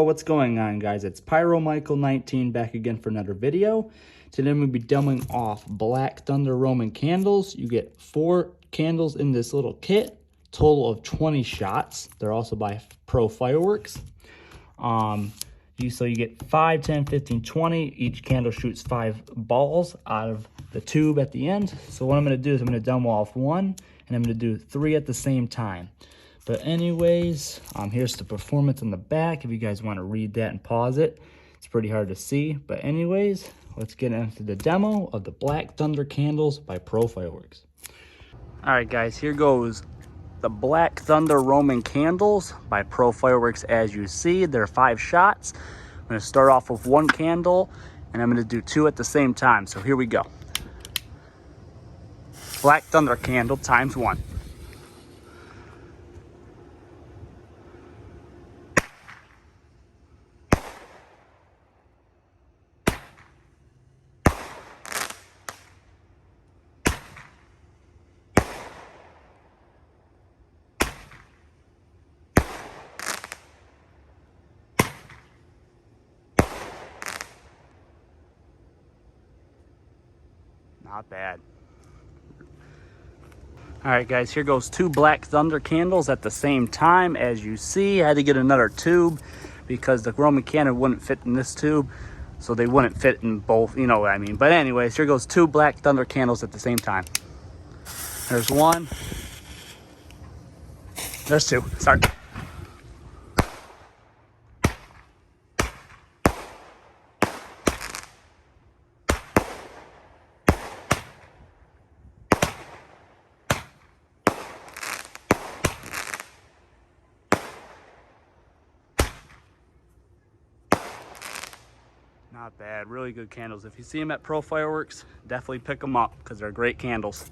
what's going on, guys? It's Pyro Michael 19 back again for another video. Today I'm going to be demoing off Black Thunder Roman candles. You get 4 candles in this little kit, total of 20 shots. They're also by Pro Fireworks. So you get 5, 10, 15, 20. Each candle shoots 5 balls out of the tube at the end. So what I'm going to do is I'm going to demo off 1, and I'm going to do 3 at the same time. But anyways, here's the performance on the back. If you guys want to read that and pause it, it's pretty hard to see. But anyways, let's get into the demo of the Black Thunder candles by Pro Fireworks. All right, guys, here goes the Black Thunder Roman candles by Pro Fireworks. As you see, they're 5 shots. I'm going to start off with 1 candle, and I'm going to do 2 at the same time. So here we go. Black Thunder candle times 1. Not bad. All right, guys, here goes 2 Black Thunder candles at the same time. As you see, I had to get another tube because the Roman candle wouldn't fit in this tube, so they wouldn't fit in both, you know what I mean. But anyways, here goes 2 Black Thunder candles at the same time. There's 1. There's 2, sorry. Not bad, really good candles. If you see them at Pro Fireworks, definitely pick them up because they're great candles.